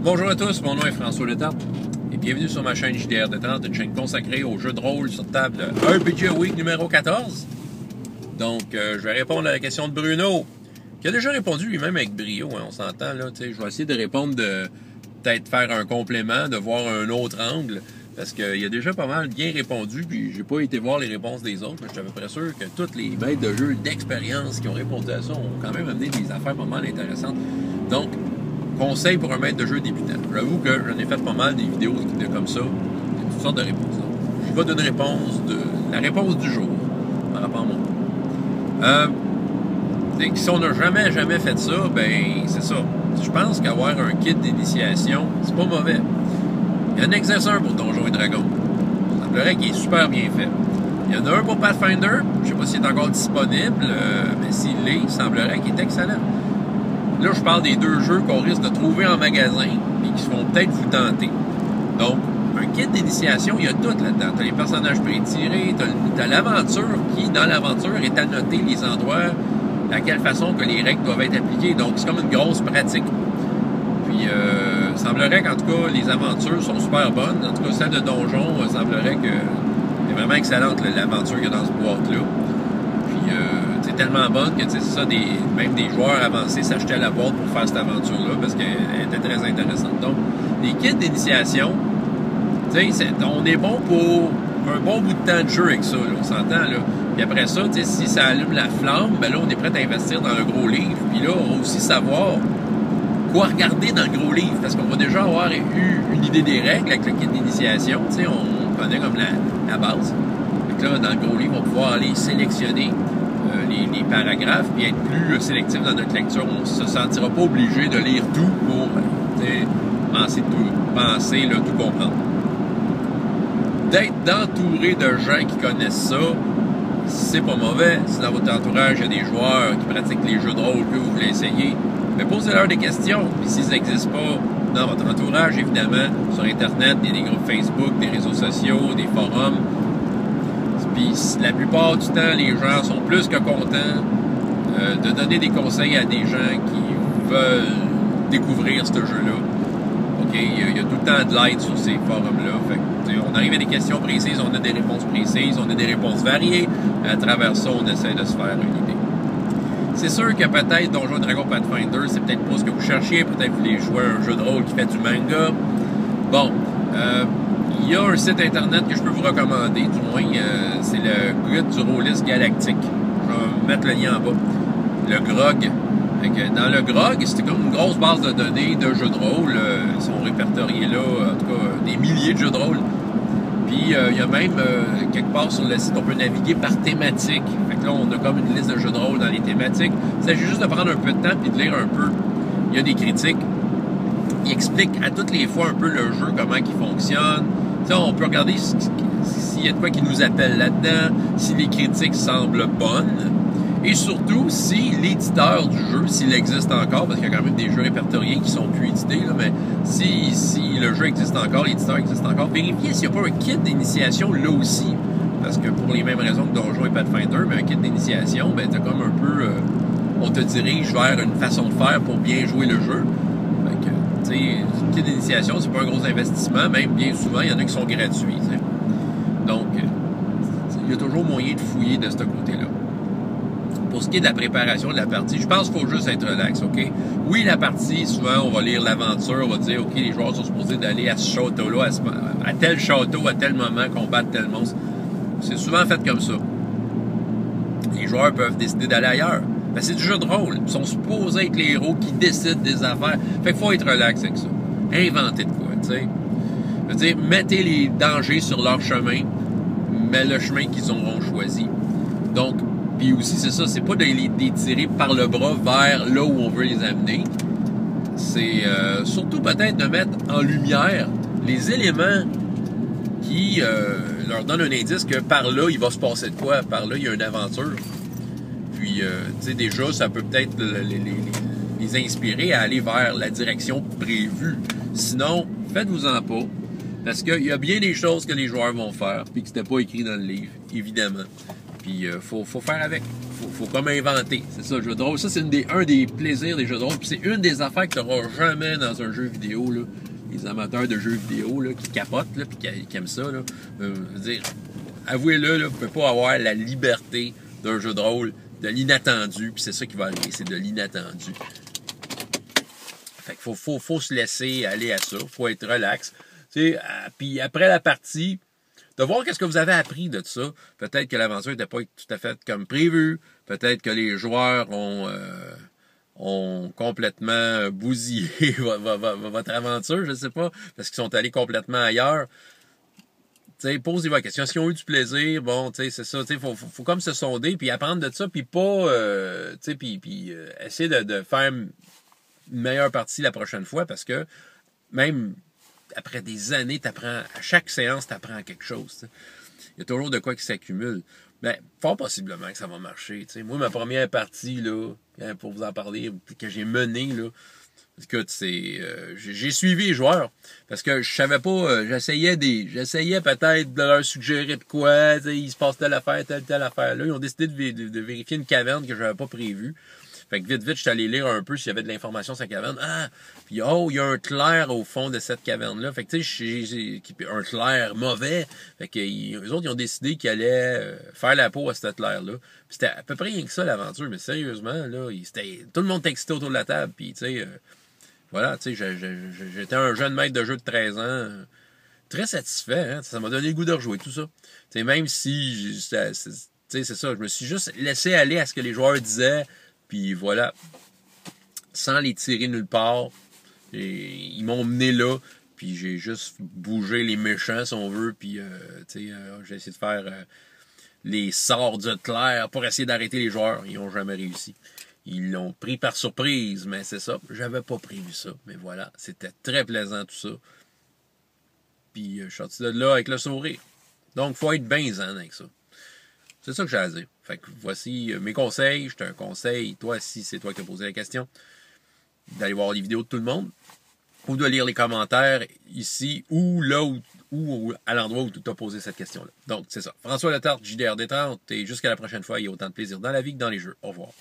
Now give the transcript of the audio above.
Bonjour à tous, mon nom est François Letarte et bienvenue sur ma chaîne JDR Détente, une chaîne consacrée aux jeux de rôle sur table RPG Week numéro 14. Donc, je vais répondre à la question de Bruno, qui a déjà répondu lui-même avec brio, hein, on s'entend là, tu sais, je vais essayer de répondre, peut-être faire un complément, de voir un autre angle, parce qu'il a déjà pas mal bien répondu, puis j'ai pas été voir les réponses des autres, mais je suis à peu près sûr que tous les maîtres de jeu d'expérience qui ont répondu à ça ont quand même amené des affaires pas mal intéressantes. Donc, conseil pour un maître de jeu débutant. J'avoue que j'en ai fait pas mal des vidéos comme ça, de toutes sortes de réponses. Donc, je vais donner la réponse du jour par rapport à moi. Si on n'a jamais fait ça, ben c'est ça. Je pense qu'avoir un kit d'initiation, c'est pas mauvais. Il y a un Nexus pour Donjons et Dragons. Il semblerait qu'il est super bien fait. Il y en a un pour Pathfinder. Je sais pas s'il est encore disponible, mais s'il l'est, il semblerait qu'il est excellent. Là, je parle des deux jeux qu'on risque de trouver en magasin et qui vont peut-être vous tenter. Donc, un kit d'initiation, il y a tout là-dedans. Tu as les personnages pré-tirés, tu as l'aventure qui, dans l'aventure, est annoté les endroits, à quelle façon que les règles doivent être appliquées. Donc, c'est comme une grosse pratique. Puis, il semblerait qu'en tout cas, les aventures sont super bonnes. En tout cas, celle de Donjon, il semblerait que c'est vraiment excellente, l'aventure qu'il y a dans ce boîte-là. Puis, c'est tellement bonne que c'est ça, même des joueurs avancés s'achetaient la boîte pour faire cette aventure-là parce qu'elle était très intéressante. Donc, les kits d'initiation, on est bon pour un bon bout de temps de jeu avec ça, là, on s'entend, là. Puis après ça, si ça allume la flamme, ben là, on est prêt à investir dans le gros livre. Puis là, on va aussi savoir quoi regarder dans le gros livre parce qu'on va déjà avoir eu une idée des règles avec le kit d'initiation. On connaît comme la base. Donc là, dans le gros livre, on va pouvoir aller sélectionner les paragraphes et être plus sélectif dans notre lecture. On ne se sentira pas obligé de lire tout pour penser tout comprendre. D'être entouré de gens qui connaissent ça, c'est pas mauvais. Si dans votre entourage, il y a des joueurs qui pratiquent les jeux de rôle que vous voulez essayer, mais posez-leur des questions. Puis s'ils n'existent pas dans votre entourage, évidemment, sur Internet, il y a des groupes Facebook, des réseaux sociaux, des forums. Puis la plupart du temps, les gens sont plus que contents de donner des conseils à des gens qui veulent découvrir ce jeu-là. OK? Il y a tout le temps de l'aide sur ces forums-là. Fait que, on arrive à des questions précises, on a des réponses précises, on a des réponses variées. À travers ça, on essaie de se faire une idée. C'est sûr que peut-être Donjons et Dragons Pathfinder, c'est peut-être pas ce que vous cherchiez. Peut-être que vous voulez jouer à un jeu de rôle qui fait du manga. Bon, il y a un site internet que je peux vous recommander, du moins, c'est le Guide du rôliste galactique. Je vais mettre le lien en bas. Le GROG. Dans le GROG, c'est comme une grosse base de données de jeux de rôle. Ils sont répertoriés là, en tout cas, des milliers de jeux de rôle. Puis, il y a même, quelque part sur le site, on peut naviguer par thématique. Fait que là, on a comme une liste de jeux de rôle dans les thématiques. Il s'agit juste de prendre un peu de temps et de lire un peu. Il y a des critiques. Il explique à toutes les fois un peu le jeu, comment il fonctionne. T'sais, on peut regarder s'il y a de quoi qui nous appelle là-dedans, si les critiques semblent bonnes, et surtout si l'éditeur du jeu, s'il existe encore, parce qu'il y a quand même des jeux répertoriés qui sont plus édités, là, mais si le jeu existe encore, l'éditeur existe encore, vérifiez s'il n'y a pas un kit d'initiation là aussi, parce que pour les mêmes raisons que Donjons et Pathfinder, mais un kit d'initiation, ben t'as comme un peu, on te dirige vers une façon de faire pour bien jouer le jeu. Le kit d'initiation, c'est pas un gros investissement, même bien souvent, il y en a qui sont gratuits. T'sais. Donc, il y a toujours moyen de fouiller de ce côté-là. Pour ce qui est de la préparation de la partie, je pense qu'il faut juste être relax, OK? Oui, la partie, souvent, on va lire l'aventure, on va dire, OK, les joueurs sont supposés d'aller à ce château-là, à tel château, à tel moment, combattre tel monstre. C'est souvent fait comme ça. Les joueurs peuvent décider d'aller ailleurs. Ben, c'est du jeu de rôle. Ils sont supposés être les héros qui décident des affaires. Fait qu'il faut être relax avec ça. Inventez de quoi, tu sais. Je veux dire, mettez les dangers sur leur chemin, mais le chemin qu'ils auront choisi. Donc, puis aussi, c'est ça, c'est pas de les tirer par le bras vers là où on veut les amener. C'est surtout peut-être de mettre en lumière les éléments qui leur donnent un indice que par là, il va se passer de quoi. Par là, il y a une aventure. Puis, tu sais, déjà, ça peut peut-être les inspirer à aller vers la direction prévue. Sinon, faites-vous-en pas. Parce qu'il y a bien des choses que les joueurs vont faire, puis que c'était pas écrit dans le livre, évidemment. Puis, faut faire avec. faut comme inventer. C'est ça, le jeu de rôle. Ça, c'est un des plaisirs des jeux de rôle. Puis c'est une des affaires que tu n'auras jamais dans un jeu vidéo, là. Les amateurs de jeux vidéo, là, qui capotent, là, puis qui aiment ça, là. Je veux dire, avouez-le, là, vous ne pouvez pas avoir la liberté d'un jeu de rôle, de l'inattendu, puis c'est ça qui va arriver, c'est de l'inattendu. Fait qu'il faut se laisser aller à ça, faut être relax. Puis après la partie, de voir qu'est-ce que vous avez appris de ça. Peut-être que l'aventure n'était pas tout à fait comme prévu. Peut-être que les joueurs ont complètement bousillé votre aventure, je ne sais pas, parce qu'ils sont allés complètement ailleurs. Posez vos questions. Est-ce qu'ils ont eu du plaisir? Bon, c'est ça. Faut comme se sonder, puis apprendre de ça, puis pas essayer de faire une meilleure partie la prochaine fois, parce que même après des années, à chaque séance, tu apprends quelque chose. T'sais. Il y a toujours de quoi qui s'accumule. Mais fort possiblement que ça va marcher. T'sais. Moi, ma première partie, là, pour vous en parler, que j'ai menée, là, écoute, j'ai suivi les joueurs. Parce que je savais pas, j'essayais peut-être de leur suggérer de quoi, il se passe telle affaire. Là, ils ont décidé de vérifier une caverne que je n'avais pas prévue. Fait que vite, je suis allé lire un peu s'il y avait de l'information sur la caverne. Ah! Puis il y a un clair au fond de cette caverne-là. Fait que tu sais, un clair mauvais. Fait que eux autres, ils ont décidé qu'ils allaient faire la peau à cette clair-là. Puis c'était à peu près rien que ça, l'aventure. Mais sérieusement, là, tout le monde était excité autour de la table. Puis tu sais, voilà, tu sais, j'étais un jeune maître de jeu de 13 ans. Très satisfait, hein. Ça m'a donné le goût de rejouer tout ça. Tu sais, même si, tu sais, c'est ça, je me suis juste laissé aller à ce que les joueurs disaient. Puis voilà, sans les tirer nulle part. Ils m'ont mené là, puis j'ai juste bougé les méchants, si on veut, puis j'ai essayé de faire les sorts de clair pour essayer d'arrêter les joueurs. Ils n'ont jamais réussi. Ils l'ont pris par surprise, mais c'est ça. J'avais pas prévu ça, mais voilà, c'était très plaisant tout ça. Puis je suis sorti de là avec le sourire. Donc, faut être bien zen avec ça. C'est ça que j'ai à dire. Fait que voici mes conseils. Je te conseille, toi, si c'est toi qui as posé la question, d'aller voir les vidéos de tout le monde ou de lire les commentaires ici ou là ou à l'endroit où tu as posé cette question-là. Donc, c'est ça. François Letarte, JDR Détente, et jusqu'à la prochaine fois, il y a autant de plaisir dans la vie que dans les jeux. Au revoir.